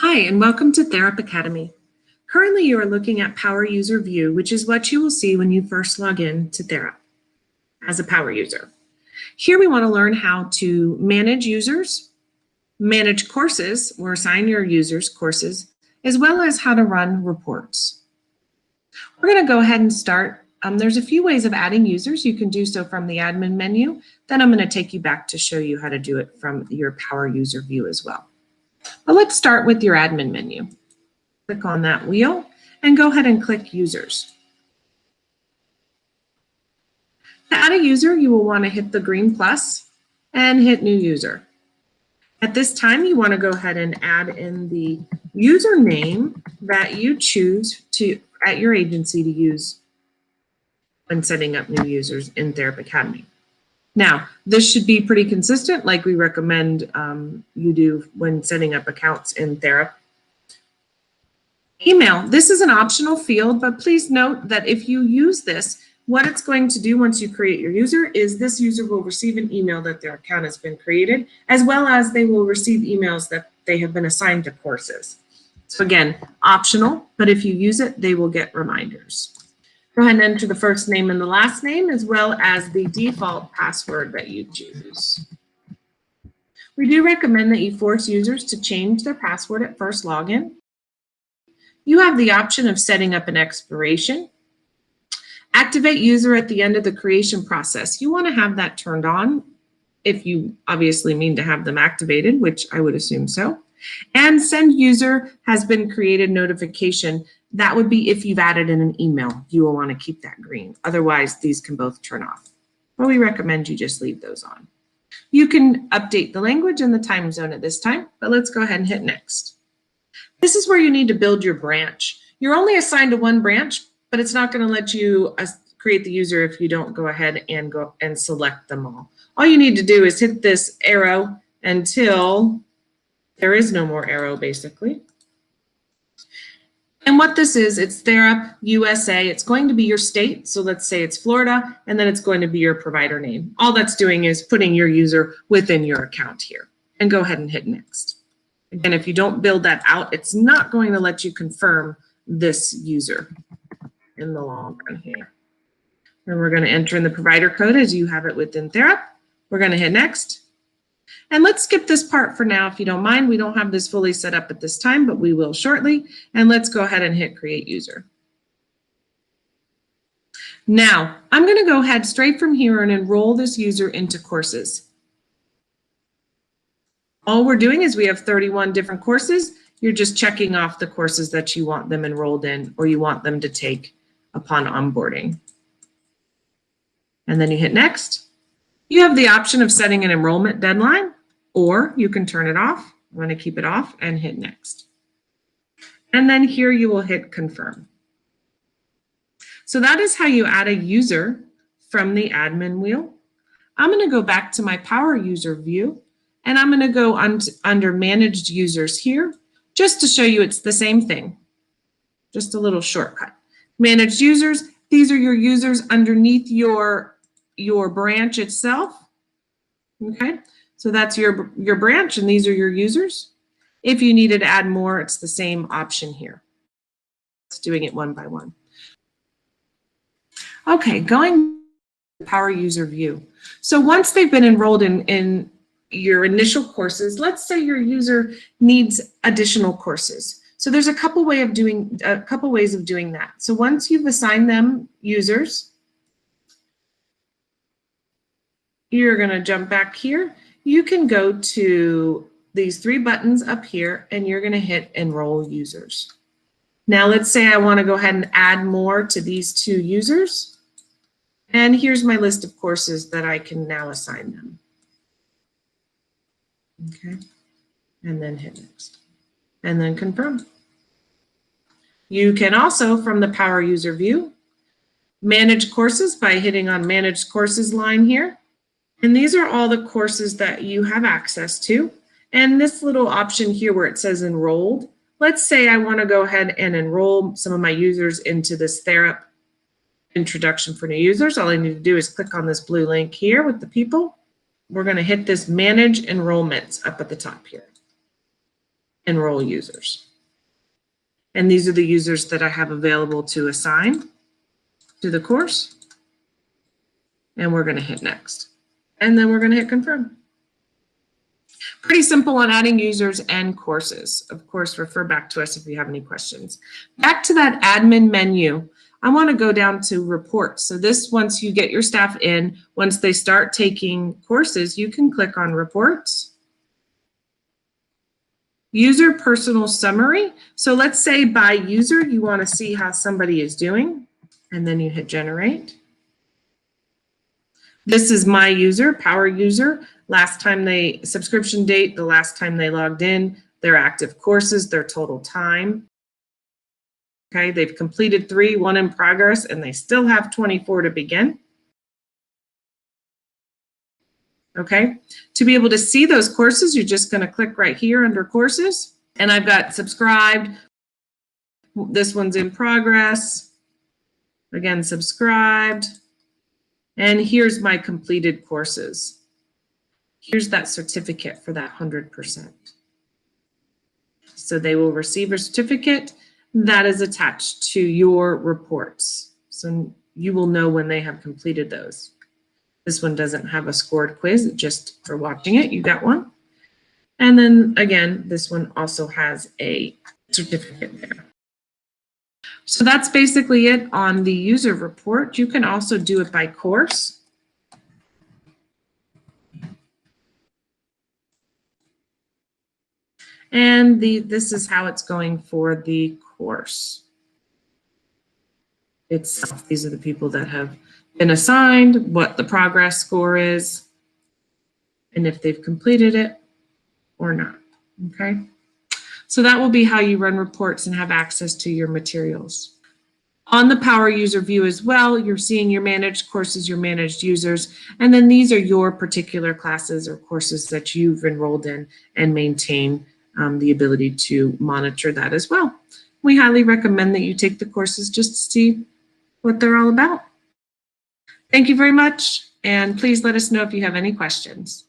Hi, and welcome to Therap Academy. Currently, you are looking at Power User View, which is what you will see when you first log in to Therap as a power user. Here we want to learn how to manage users, manage courses or assign your users courses, as well as how to run reports. We're going to go ahead and start. There's a few ways of adding users. You can do so from the admin menu. Then I'm going to take you back to show you how to do it from your Power User View as well. But let's start with your admin menu. Click on that wheel and go ahead and click Users. To add a user, you will want to hit the green plus and hit New User. At this time, you want to go ahead and add in the username that you choose at your agency to use when setting up new users in Therap Academy. Now, this should be pretty consistent, like we recommend you do when setting up accounts in Therap. Email. This is an optional field, but please note that if you use this, what it's going to do once you create your user is this user will receive an email that their account has been created, as well as they will receive emails that they have been assigned to courses. So again, optional, but if you use it, they will get reminders. Go ahead and enter the first name and the last name, as well as the default password that you choose. We do recommend that you force users to change their password at first login. You have the option of setting up an expiration. Activate user at the end of the creation process. You want to have that turned on if you obviously mean to have them activated, which I would assume so. And send user has been created notification. That would be if you've added in an email. You will want to keep that green. Otherwise, these can both turn off. But we recommend you just leave those on. You can update the language and the time zone at this time, but let's go ahead and hit next. This is where you need to build your branch. You're only assigned to one branch, but it's not going to let you create the user if you don't go ahead and go and select them all. All you need to do is hit this arrow until there is no more arrow, basically. And what this is, it's Therap USA. It's going to be your state. So let's say it's Florida, and then it's going to be your provider name. All that's doing is putting your user within your account here. And go ahead and hit next. Again, if you don't build that out, it's not going to let you confirm this user in the long run here. And we're going to enter in the provider code as you have it within Therap. We're going to hit next. And let's skip this part for now if you don't mind. We don't have this fully set up at this time, but we will shortly. And let's go ahead and hit create user. Now, I'm going to go ahead straight from here and enroll this user into courses. All we're doing is we have 31 different courses. You're just checking off the courses that you want them enrolled in or you want them to take upon onboarding. And then you hit next. You have the option of setting an enrollment deadline, or you can turn it off. I'm going to keep it off and hit next. And then here you will hit confirm. So that is how you add a user from the admin wheel. I'm going to go back to my Power User view, and I'm going to go under Managed Users here, just to show you it's the same thing. Just a little shortcut. Managed Users, these are your users underneath your branch itself. Okay, so that's your branch, and these are your users. If you needed to add more, it's the same option here. It's doing it one by one. Okay, going to Power User View. So once they've been enrolled in your initial courses, let's say your user needs additional courses. So there's a couple ways of doing that. So once you've assigned them users, you're going to jump back here. You can go to these three buttons up here, and you're going to hit Enroll Users. Now, let's say I want to go ahead and add more to these two users. And here's my list of courses that I can now assign them. Okay, and then hit Next. And then confirm. You can also, from the Power User view, manage courses by hitting on Manage Courses line here. And these are all the courses that you have access to. And this little option here where it says enrolled, let's say I want to go ahead and enroll some of my users into this Therap Introduction for New Users. All I need to do is click on this blue link here with the people. We're going to hit this Manage Enrollments up at the top here. enroll users. And these are the users that I have available to assign to the course. And we're going to hit next. And then we're going to hit confirm. Pretty simple on adding users and courses. Of course, refer back to us if you have any questions. Back to that admin menu, I want to go down to reports. So this, once you get your staff in, once they start taking courses, you can click on reports. User personal summary. So let's say by user, you want to see how somebody is doing, and then you hit generate. This is my user, power user. Last time they, subscription date, the last time they logged in, their active courses, their total time. Okay, they've completed 3, 1 in progress, and they still have 24 to begin. Okay, to be able to see those courses, you're just going to click right here under courses, and I've got subscribed. This one's in progress. Again, subscribed. And here's my completed courses. Here's that certificate for that 100%. So they will receive a certificate that is attached to your reports. So you will know when they have completed those. This one doesn't have a scored quiz, just for watching it, you got one. And then again, this one also has a certificate there. So that's basically it on the user report. You can also do it by course. And this is how it's going for the course itself. These are the people that have been assigned, what the progress score is, and if they've completed it or not, okay? So that will be how you run reports and have access to your materials. On the Power User view as well, you're seeing your managed courses, your managed users, and then these are your particular classes or courses that you've enrolled in and maintain the ability to monitor that as well. We highly recommend that you take the courses just to see what they're all about. Thank you very much, and please let us know if you have any questions.